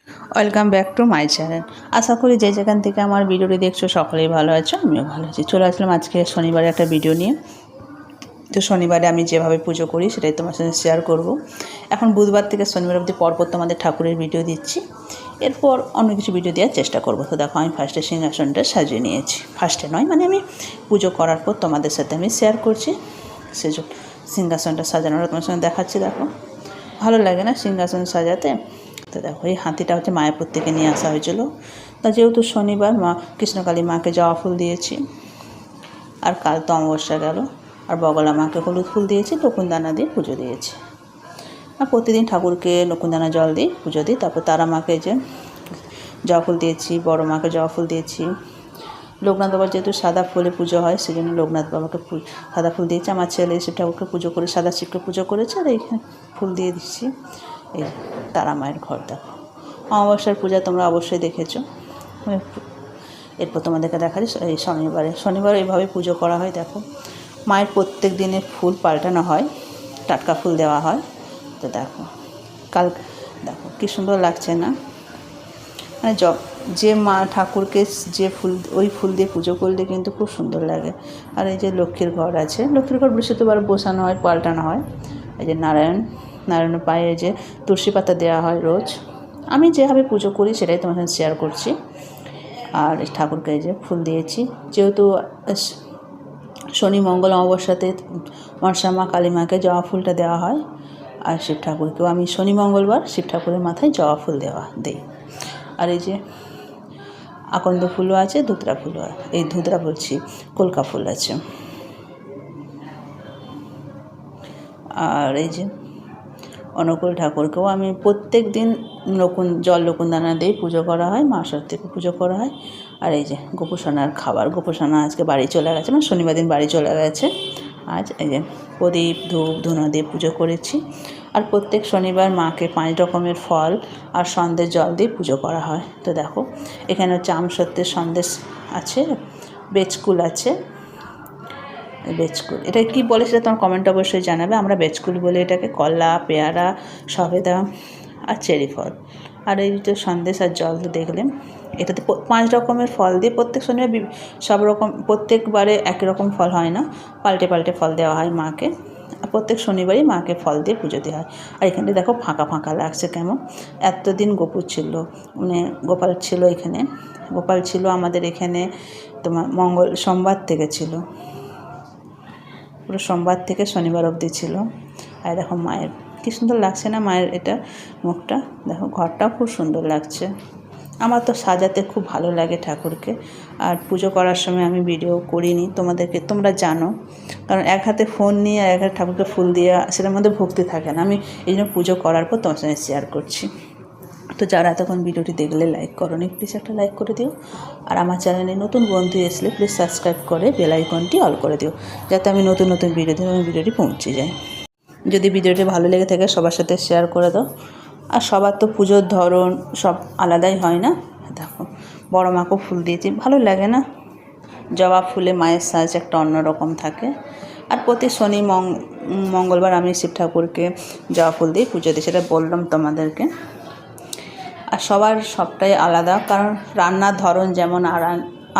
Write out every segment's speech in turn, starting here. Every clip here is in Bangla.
Welcome back to my channel. আশা করি যে যেখান থেকে আমার ভিডিওটি দেখছো সকলেই ভালো আছো, আমিও ভালো আছি। চলে আসলাম আজকে শনিবারে একটা ভিডিও নিয়ে। তো শনিবারে আমি যেভাবে পুজো করি সেটাই তোমার সাথে শেয়ার করব। এখন বুধবার থেকে শনিবার অবধি পরপর তোমাদের ঠাকুরের ভিডিও দিচ্ছি, এরপর অন্য কিছু ভিডিও দেওয়ার চেষ্টা করব। তো দেখো আমি ফার্স্টে সিংহাসনটা সাজিয়ে নিয়েছি, ফার্স্টে নয় মানে আমি পুজো করার পর তোমাদের সাথে আমি শেয়ার করছি। সেজন্য সিংহাসনটা সাজানোটা তোমার সঙ্গে দেখাচ্ছি। দেখো ভালো লাগে না সিংহাসন সাজাতে? তো দেখো এই হাতিটা হচ্ছে মায়াপুর থেকে নিয়ে আসা হয়েছিল। তা যেহেতু শনিবার মা কৃষ্ণকালী মাকে জবা ফুল দিয়েছি, আর কাল তো অমাবস্যা গেল, আর বগলা মাকে হলুদ ফুল দিয়েছি, নকুনদানা দিয়ে পুজো দিয়েছি। আর প্রতিদিন ঠাকুরকে নকুনদানা জল দিই, পুজো দিই। তারপর তারা মাকে যে জবা ফুল দিয়েছি, বড় মাকে জবা ফুল দিয়েছি। লোকনাথ বাবার যেহেতু সাদা ফুলে পুজো হয় সেই জন্য লোকনাথ বাবাকে সাদা ফুল দিয়েছি। আমার ছেলে শিব ঠাকুরকে পুজো করে সাদা শিবকে পুজো করেছে, আর এইখানে ফুল দিয়ে দিচ্ছি। এই তারা মায়ের ঘর দেখো, অমাবস্যার পূজা তোমরা অবশ্যই দেখেছো। এরপর তোমাদেরকে দেখাচ্ছি এই শনিবারে এইভাবে পুজো করা হয়। দেখো মায়ের প্রত্যেক দিনের ফুল পাল্টানো হয়, টাটকা ফুল দেওয়া হয়। তো দেখো কাল দেখো কী সুন্দর লাগছে না? মানে যে মা ঠাকুরকে যে ফুল, ওই ফুল দিয়ে পুজো করলে কিন্তু খুব সুন্দর লাগে। আর এই যে লক্ষ্মীর ঘর আছে, লক্ষ্মীর ঘর বৃহস্পতিবার বসানো হয়, পাল্টানো হয়। এই যে নারায়ণের পায়ে যে তুলসী পাতা দেওয়া হয় রোজ। আমি যেভাবে পুজো করি সেটাই তোমার সাথে শেয়ার করছি। আর ঠাকুরকে এই যে ফুল দিয়েছি, যেহেতু শনি মঙ্গল অমাবস্যাতে মনসা মা কালী মাকে জবা ফুলটা দেওয়া হয়। আর শিব ঠাকুরকেও আমি শনি মঙ্গলবার শিব ঠাকুরের মাথায় জবা ফুল দিই। আর এই যে আকন্দ ফুলও আছে, ধুতরা ফুলও, এই ধুতরা বলছি কলকা ফুল আছে। আর এই যে অনুকূল ঠাকুরকেও আমি প্রত্যেক দিন নকুনদানা দিয়ে পুজো করা হয়, মা সরস্বতীকে পুজো করা হয়। আর এই যে গোপুসোনার খাবার, গোপুসোনা আজকে বাড়ি চলে গেছে, মানে শনিবার দিন বাড়ি চলে গেছে। আজ এই যে প্রদীপ ধূপ ধুনো দিয়ে পুজো করেছি। আর প্রত্যেক শনিবার মাকে 5 রকমের ফল আর সন্দেশ জল দিয়ে পুজো করা হয়। তো দেখো এখানে হচ্ছে আমসত্ত্বের সন্দেশ আছে, বেচকুল আছে। বেচকুল এটা কী বলে সেটা তোমার কমেন্ট অবশ্যই জানাবে। আমরা বেচকুল বলি এটাকে। কলা, পেয়ারা, সবেদা আর চেরি ফল। আর এই যে সন্দেশ আর জল দেখলে, এটাতে 5 রকমের ফল দিয়ে প্রত্যেক শনিবার সব রকম, প্রত্যেকবারে একই রকম ফল হয় না, পাল্টে পাল্টে ফল দেওয়া হয় মাকে। আর প্রত্যেক শনিবারই মাকে ফল দিয়ে পুজো দেওয়া হয়। আর এখানে দেখো ফাঁকা ফাঁকা লাগছে কেমন? এতদিন গোপুর ছিল, মানে গোপাল ছিল এখানে। গোপাল ছিল আমাদের এখানে তোমার সোমবার থেকে ছিল, পুরো সোমবার থেকে শনিবার অবধি ছিল। আর দেখো মায়ের কী সুন্দর লাগছে না মায়ের এটা মুখটা? দেখো ঘরটাও খুব সুন্দর লাগছে। আমার তো সাজাতে খুব ভালো লাগে ঠাকুরকে। আর পুজো করার সময় আমি ভিডিও করিনি, তোমরা জানো, কারণ এক হাতে ফোন নিয়ে আর এক হাতে ঠাকুরকে ফুল দিয়ে সেটার মধ্যে ভক্তি থাকে না। আমি এই জন্য পুজো করার পর তোমার সঙ্গে শেয়ার করছি। তো যারা এতক্ষণ ভিডিওটি দেখলে লাইক করোনি, প্লিজ একটা লাইক করে দিও। আর আমার চ্যানেলে নতুন বন্ধু এসলে প্লিজ সাবস্ক্রাইব করে বেল আইকনটি অল করে দিও, যাতে আমি নতুন নতুন ভিডিওটি পৌঁছে যায়। যদি ভিডিওটি ভালো লেগে থাকে সবার সাথে শেয়ার করে দাও। আর সবার তো পুজোর ধরন সব আলাদাই হয় না? দেখো বড় মাকেও ফুল দিয়েছি, ভালো লাগে না? জবা ফুলে মায়ের সাজ একটা অন্যরকম থাকে। আর প্রতি শনি মঙ্গলবার আমি শিব ঠাকুরকে জবা ফুল দিয়ে পুজো দিই, সেটা বললাম তোমাদেরকে। আর সবটাই আলাদা, কারণ রান্নার ধরন যেমন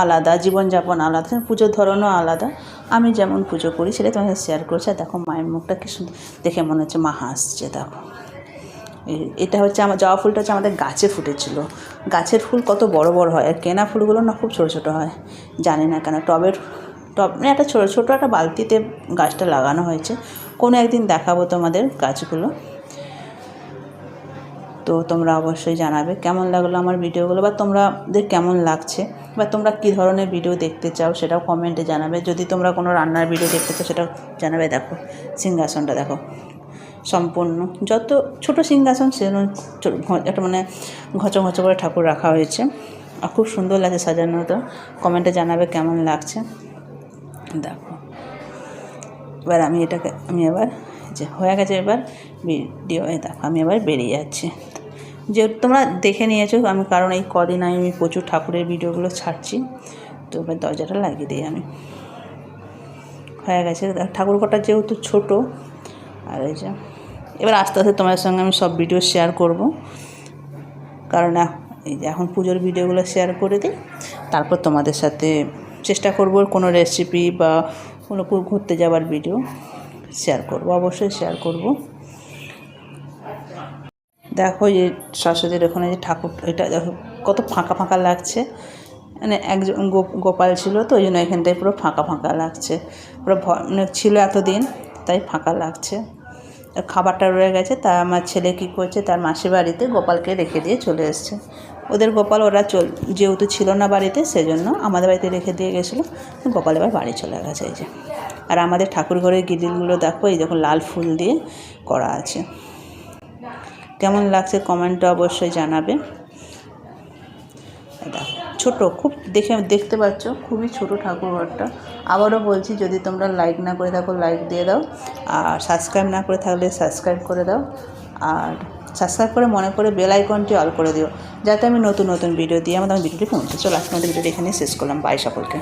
আলাদা, জীবনযাপন আলাদা, পুজোর ধরনও আলাদা। আমি যেমন পুজো করি সেটাই তোমাদের শেয়ার করছি। আর দেখো মায়ের মুখটা কি সুন্দর দেখে মনে হচ্ছে মা হাসছে। দেখো এটা হচ্ছে আমার জবা ফুলটা হচ্ছে আমাদের গাছে ফুটেছিল। গাছের ফুল কত বড় বড় হয়, আর কেনা ফুলগুলো না খুব ছোটো ছোটো হয়। জানি না কেন টব একটা ছোটো একটা বালতিতে গাছটা লাগানো হয়েছে। কোনো একদিন দেখাবো তোমাদের গাছগুলো। তো তোমরা অবশ্যই জানাবে কেমন লাগলো আমার ভিডিওগুলো, বা তোমাদের কেমন লাগছে, বা তোমরা কী ধরনের ভিডিও দেখতে চাও সেটাও কমেন্টে জানাবে। যদি তোমরা কোনো রান্নার ভিডিও দেখতে চাও সেটাও জানাবে। দেখো সিংহাসনটা দেখো সম্পূর্ণ, যত ছোট সিংহাসন সেরকম একটা মানে ঘচো ঘচো করে ঠাকুর রাখা হয়েছে। আর খুব সুন্দর লাগছে সাজানোটা। কমেন্টে জানাবে কেমন লাগছে। দেখো এবার আমি এবার যে হয়ে গেছে এবার ভিডিও, দেখো আমি এবার বেরিয়ে যাচ্ছি। যেহেতু তোমরা দেখে নিয়েছো আমি, কারণ এই কদিন আমি প্রচুর ঠাকুরের ভিডিওগুলো ছাড়ছি। তো এবার দরজাটা লাগিয়ে দিই আমি। হয়ে গেছে ঠাকুর ঘরটা যেহেতু ছোটো। আর এই যে এবার আস্তে আস্তে তোমাদের সঙ্গে আমি সব ভিডিও শেয়ার করব। কারণ এই যে এখন পুজোর ভিডিওগুলো শেয়ার করে দিই, তারপর তোমাদের সাথে চেষ্টা করব কোনো রেসিপি বা কোনো ঘুরতে যাওয়ার ভিডিও শেয়ার করব, অবশ্যই শেয়ার করব। দেখো যে শাশুড়ির ওখানে যে ঠাকুর, এটা দেখো কত ফাঁকা ফাঁকা লাগছে, মানে একজন গোপাল ছিল তো ওই জন্য এখানটায় পুরো ফাঁকা ফাঁকা লাগছে, পুরো মানে ছিল এতদিন, তাই ফাঁকা লাগছে। খাবারটা রয়ে গেছে, তা আমার ছেলে কী করছে, তার মাসির বাড়িতে গোপালকে রেখে দিয়ে চলে এসছে। ওদের গোপাল ওরা যেহেতু ছিল না বাড়িতে, সেজন্য আমাদের বাড়িতে রেখে দিয়ে গেছিলো, গোপাল এবার বাড়ি চলে গেছে। এই যে, আর আমাদের ঠাকুর ঘরের গ্রিলগুলো দেখো, এই যখন লাল ফুল দিয়ে করা আছে। কেমন লাগছে কমেন্টটা অবশ্যই জানাবে। দেখো ছোটো, খুব দেখতে পাচ্ছ খুবই ছোট ঠাকুর ঘরটা। আবারও বলছি, যদি তোমরা লাইক না করে থাকো লাইক দিয়ে দাও, আর সাবস্ক্রাইব না করে থাকলে সাবস্ক্রাইব করে দাও, আর সাবস্ক্রাইব করে মনে করে বেল আইকনটি অল করে দিও, যাতে আমি নতুন নতুন ভিডিও দিয়ে আমাদের ভিডিওটি পৌঁছে। চলো আজকে আমাদের ভিডিওটি এখানেই শেষ করলাম। বাই সকলকে।